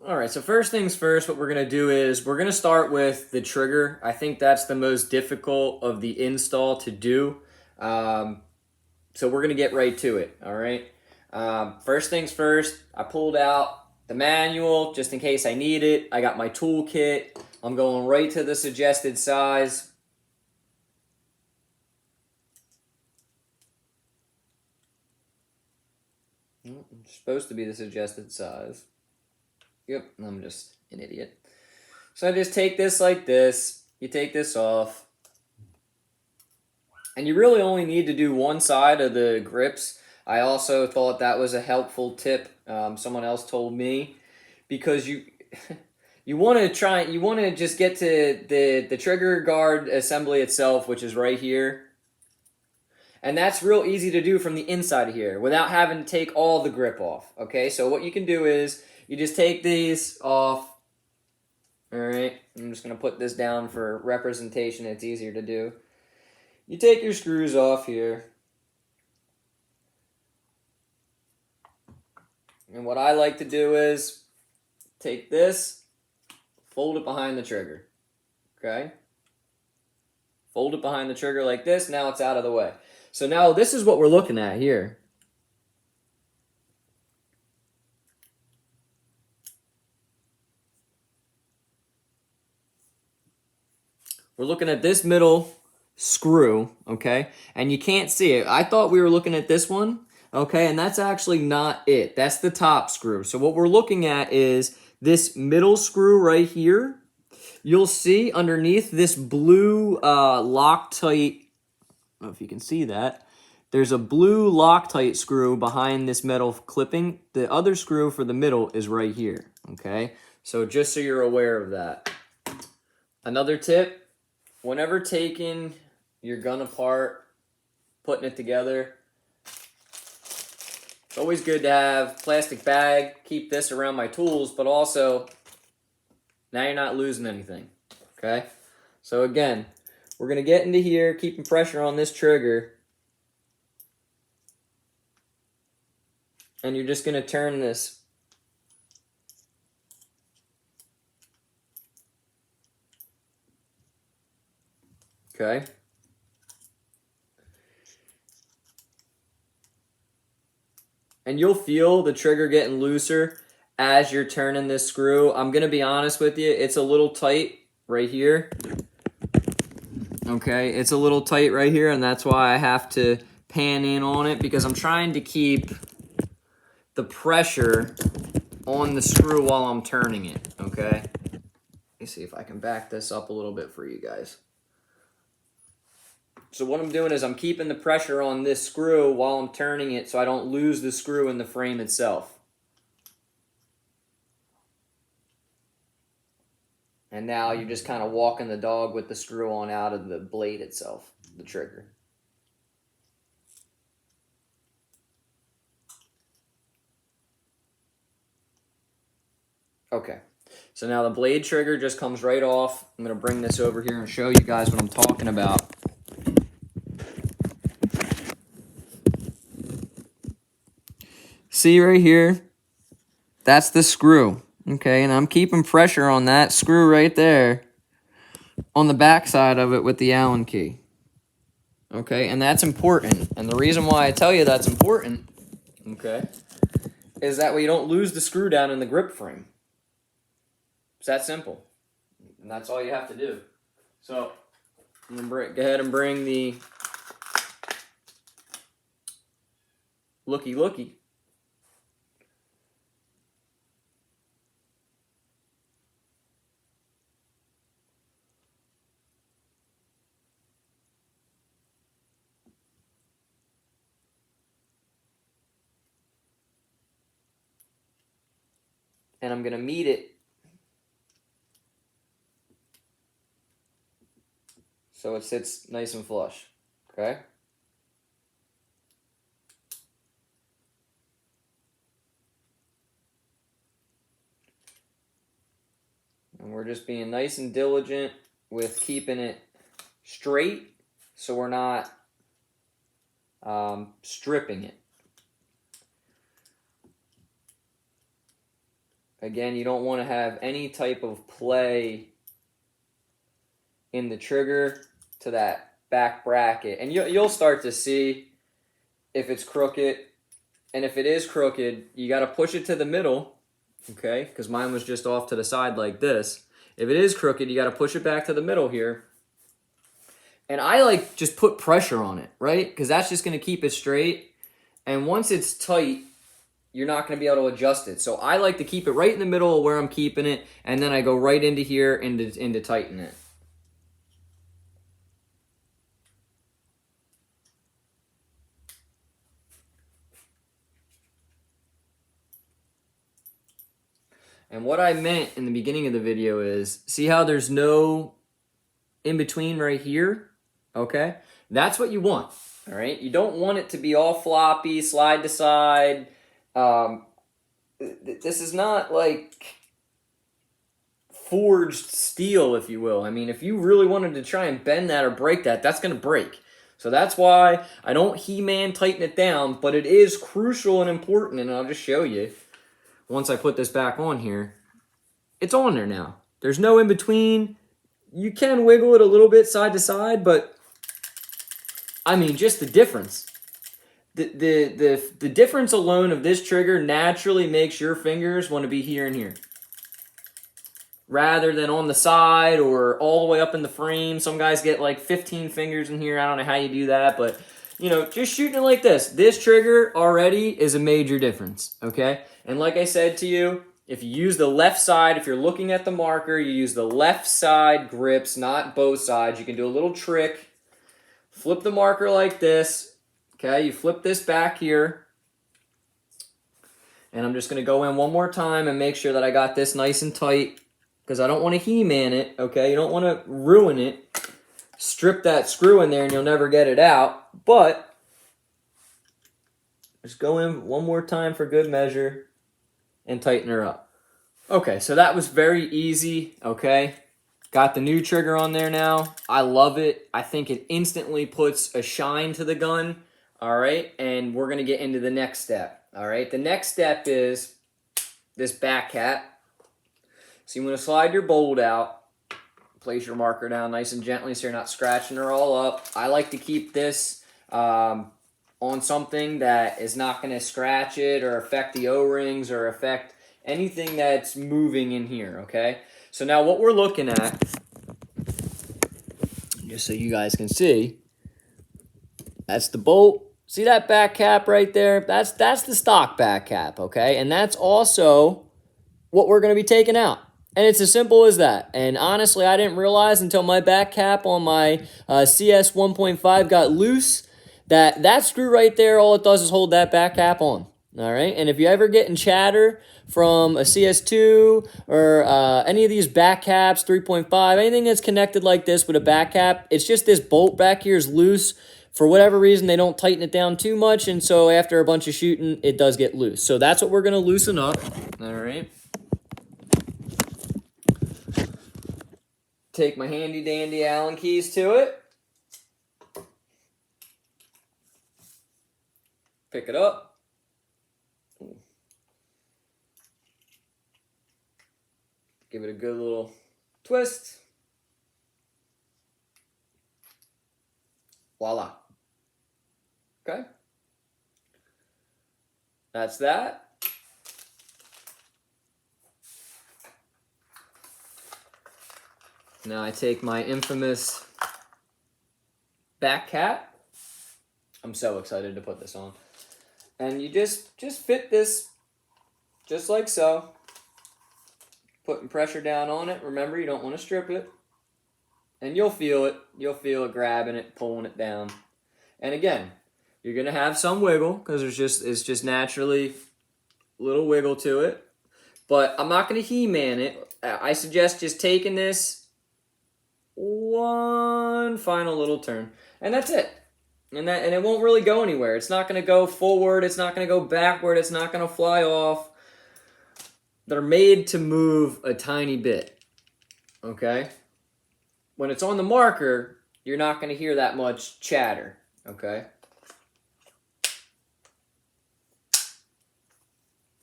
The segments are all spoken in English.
All right, so first things first, what we're going to do is we're going to start with the trigger. I think that's the most difficult of the install to do. So we're going to get right to it, all right? First things first, I pulled out the manual just in case I need it. I got my toolkit. I'm going right to the suggested size. It's supposed to be the suggested size. Yep, I'm just an idiot. So I just take this like this. You take this off. And you really only need to do one side of the grips. I also thought that was a helpful tip. Someone else told me, because you you want to just get to the trigger guard assembly itself, which is right here. And that's real easy to do from the inside of here without having to take all the grip off. Okay, so what you can do is you just take these off. All right, I'm just going to put this down for representation. It's easier to do. You take your screws off here. And what I like to do is take this, fold it behind the trigger. Okay? Fold it behind the trigger like this. Now it's out of the way. So now this is what we're looking at here. We're looking at this middle screw, okay? And you can't see it. I thought we were looking at this one, okay? And that's actually not it. That's the top screw. So what we're looking at is this middle screw right here. You'll see underneath this blue Loctite, I don't know if you can see that. There's a blue Loctite screw behind this metal clipping. The other screw for the middle is right here, okay? So just so you're aware of that. Another tip, whenever taking your gun apart, putting it together, it's always good to have a plastic bag, keep this around my tools, but also now you're not losing anything, okay? So again, we're going to get into here, keeping pressure on this trigger. And you're just going to turn this. Okay? And you'll feel the trigger getting looser as you're turning this screw. I'm going to be honest with you, it's a little tight right here. Okay, it's a little tight right here, and that's why I have to pan in on it, because I'm trying to keep the pressure on the screw while I'm turning it, okay? Let me see if I can back this up a little bit for you guys. So what I'm doing is I'm keeping the pressure on this screw while I'm turning it so I don't lose the screw in the frame itself. And now you're just kind of walking the dog with the screw on out of the blade itself, the trigger. Okay, so now the blade trigger just comes right off. I'm going to bring this over here and show you guys what I'm talking about. See right here? That's the screw, okay? And I'm keeping pressure on that screw right there on the back side of it with the Allen key. Okay, and that's important. And the reason why I tell you that's important, okay, is that way you don't lose the screw down in the grip frame. It's that simple. And that's all you have to do. So, I'm going to go ahead and bring the looky. And I'm going to meet it so it sits nice and flush, okay? And we're just being nice and diligent with keeping it straight so we're not stripping it. Again, you don't want to have any type of play in the trigger to that back bracket. And you'll start to see if it's crooked. And if it is crooked, you got to push it to the middle, okay? Because mine was just off to the side like this. If it is crooked, you got to push it back to the middle here. And I like just put pressure on it, right? Because that's just going to keep it straight. And once it's tight, you're not going to be able to adjust it. So I like to keep it right in the middle of where I'm keeping it, and then I go right into here into tighten it. And what I meant in the beginning of the video is, see how there's no in between right here? Okay? That's what you want, all right? You don't want it to be all floppy, slide to side. This is not like forged steel, if you will. I mean, if you really wanted to try and bend that or break that, that's going to break. So that's why I don't He-Man tighten it down, but it is crucial and important, and I'll just show you. Once I put this back on here, it's on there now. There's no in between. You can wiggle it a little bit side to side, but I mean, just the difference. The difference alone of this trigger naturally makes your fingers want to be here and here, rather than on the side or all the way up in the frame. Some guys get like 15 fingers in here. I don't know how you do that, but you know, just shooting it like this. This trigger already is a major difference, okay? And like I said to you, if you use the left side, if you're looking at the marker, you use the left side grips, not both sides. You can do a little trick. Flip the marker like this, okay? You flip this back here. And I'm just going to go in one more time and make sure that I got this nice and tight, because I don't want to He-Man it, okay? You don't want to ruin it. Strip that screw in there and you'll never get it out. But just go in one more time for good measure and tighten her up. Okay, so that was very easy, okay? Got the new trigger on there now. I love it. I think it instantly puts a shine to the gun, all right? And we're going to get into the next step, all right? The next step is this back cap. So you want to slide your bolt out, place your marker down nice and gently so you're not scratching her all up. I like to keep this on something that is not going to scratch it or affect the O-rings or affect anything that's moving in here, okay? So now what we're looking at, just so you guys can see, that's the bolt. See that back cap right there? That's the stock back cap, okay? And that's also what we're going to be taking out. And it's as simple as that. And honestly, I didn't realize until my back cap on my CS 1.5 got loose that screw right there, all it does is hold that back cap on. All right, and if you ever get in chatter from a CS2 or any of these back caps, 3.5, anything that's connected like this with a back cap, it's just this bolt back here is loose. For whatever reason, they don't tighten it down too much, and so after a bunch of shooting, it does get loose. So that's what we're going to loosen up. All right. Take my handy-dandy Allen keys to it. Pick it up. Give it a good little twist. Voila. Okay. That's that. Now I take my infamous back cap. I'm so excited to put this on. And you just fit this just like so. Putting pressure down on it. Remember, you don't want to strip it. And you'll feel it. You'll feel it grabbing it, pulling it down. And again, you're going to have some wiggle because it's just naturally a little wiggle to it. But I'm not going to He-Man it. I suggest just taking this one final little turn. And that's it. And it won't really go anywhere. It's not going to go forward. It's not going to go backward. It's not going to fly off. They're made to move a tiny bit, okay? When it's on the marker, you're not going to hear that much chatter, okay?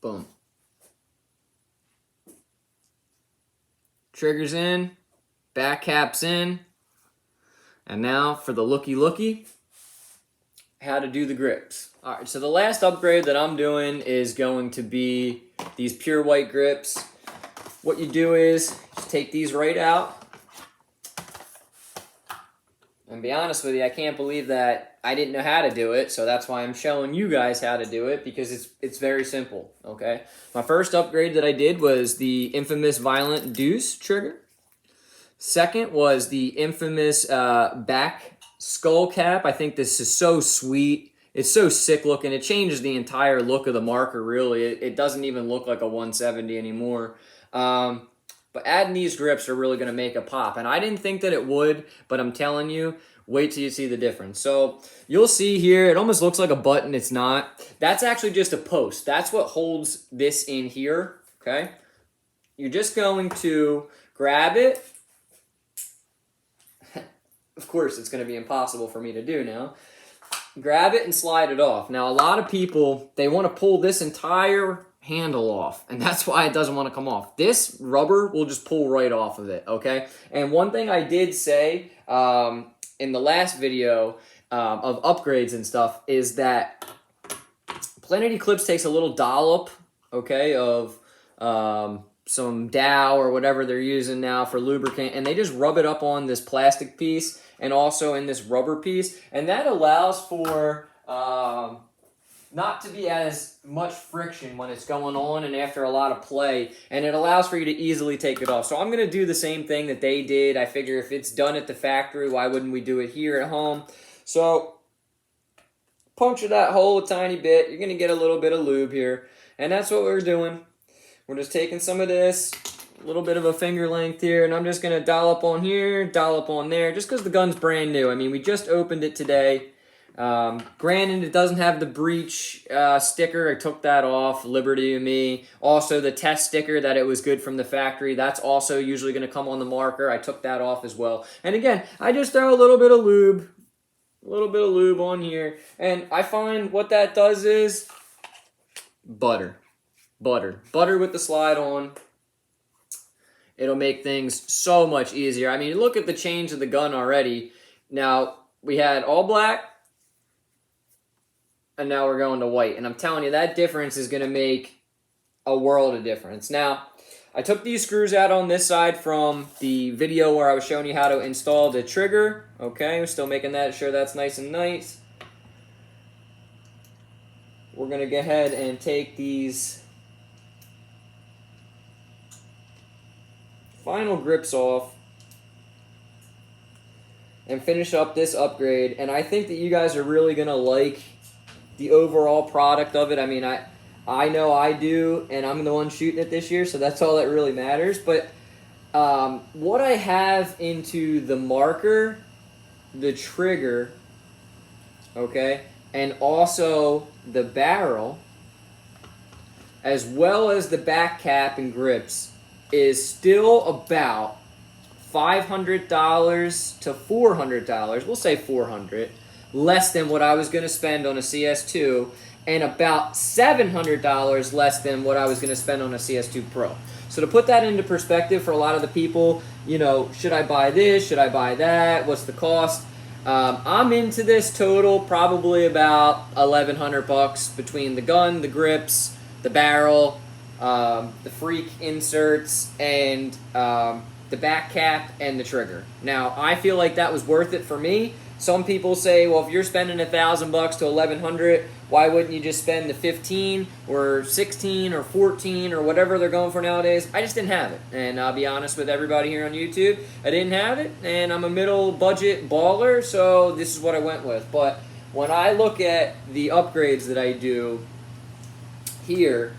Boom. Trigger's in, back cap's in, and now for the looky, how to do the grips. All right, so the last upgrade that I'm doing is going to be these pure white grips. What you do is just take these right out. And be honest with you, I can't believe that I didn't know how to do it, so that's why I'm showing you guys how to do it, because it's very simple, okay? My first upgrade that I did was the infamous Violent Deuce trigger. Second was the infamous back skull cap. I think this is so sweet. It's so sick looking. It changes the entire look of the marker, really. It doesn't even look like a 170 anymore. But adding these grips are really going to make a pop. And I didn't think that it would, but I'm telling you, wait till you see the difference. So you'll see here, it almost looks like a button. It's not. That's actually just a post. That's what holds this in here, okay? You're just going to grab it. Of course, it's going to be impossible for me to do now. Grab it and slide it off. Now, a lot of people, they want to pull this entire handle off, and that's why it doesn't want to come off. This rubber will just pull right off of it, okay? And one thing I did say in the last video of upgrades and stuff is that Planet Eclipse takes a little dollop, okay, of some Dow or whatever they're using now for lubricant, and they just rub it up on this plastic piece and also in this rubber piece, and that allows for not to be as much friction when it's going on and after a lot of play, and it allows for you to easily take it off. So I'm going to do the same thing that they did. I figure if it's done at the factory, why wouldn't we do it here at home? So puncture that hole a tiny bit. You're going to get a little bit of lube here, and that's what we're doing. We're just taking some of this, a little bit of a finger length here, and I'm just going to dollop on here, dollop on there, just because the gun's brand new. I mean, we just opened it today. Granted, it doesn't have the breech sticker. I took that off, liberty of me. Also, the test sticker that it was good from the factory, that's also usually going to come on the marker. I took that off as well. And again, I just throw a little bit of lube on here. And I find what that does is butter with the slide on. It'll make things so much easier. I mean, look at the change of the gun already. Now, we had all black, and now we're going to white. And I'm telling you, that difference is going to make a world of difference. Now, I took these screws out on this side from the video where I was showing you how to install the trigger. Okay, we're still making that sure that's nice and nice. We're going to go ahead and take these final grips off and finish up this upgrade. And I think that you guys are really going to like the overall product of it. I mean, I know I do, and I'm the one shooting it this year, so that's all that really matters. But what I have into the marker, the trigger, okay, and also the barrel, as well as the back cap and grips, is still about $500 to $400. We'll say $400. Less than what I was going to spend on a CS2, and about $700 less than what I was going to spend on a CS2 Pro. So to put that into perspective for a lot of the people, you know, should I buy this? Should I buy that? What's the cost? I'm into this total probably about $1,100 between the gun, the grips, the barrel, the freak inserts, and the back cap and the trigger. Now, I feel like that was worth it for me. Some people say, well, if you're spending $1,000 to $1,100, why wouldn't you just spend the 15 or 16 or 14 or whatever they're going for nowadays? I just didn't have it. And I'll be honest with everybody here on YouTube, I didn't have it, and I'm a middle budget baller, so this is what I went with. But when I look at the upgrades that I do here,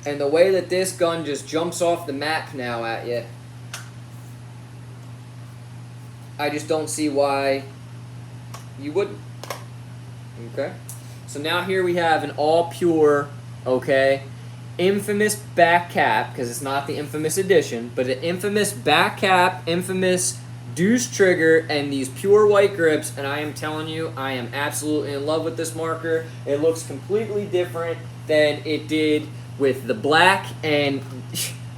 and the way that this gun just jumps off the map now at you, I just don't see why you wouldn't. Okay? So now here we have an all pure, okay, infamous back cap, because it's not the infamous edition, but an infamous back cap, infamous Deuce trigger, and these pure white grips, and I am telling you, I am absolutely in love with this marker. It looks completely different than it did with the black. And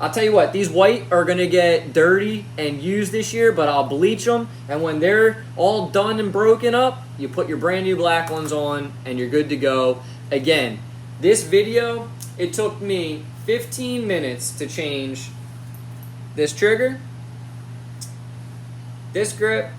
I'll tell you what, these white are going to get dirty and used this year, but I'll bleach them. And when they're all done and broken up, you put your brand new black ones on and you're good to go. Again, this video, it took me 15 minutes to change this trigger, this grip,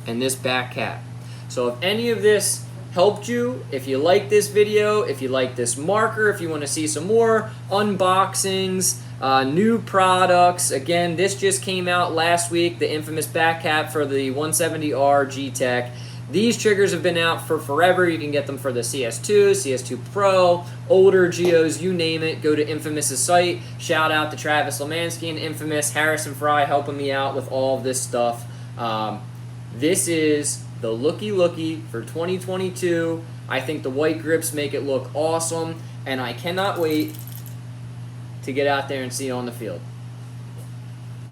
and this back cap. So if any of this helped you, if you like this video, if you like this marker, if you want to see some more unboxings, new products, again, this just came out last week, the infamous back cap for the 170R G-Tech. These triggers have been out for forever. You can get them for the CS2, CS2 Pro, older Geos, you name it. Go to Infamous's site. Shout out to Travis Lemansky and Infamous, Harrison Fry helping me out with all of this stuff. This is the looky for 2022. I think the white grips make it look awesome, and I cannot wait to get out there and see it on the field.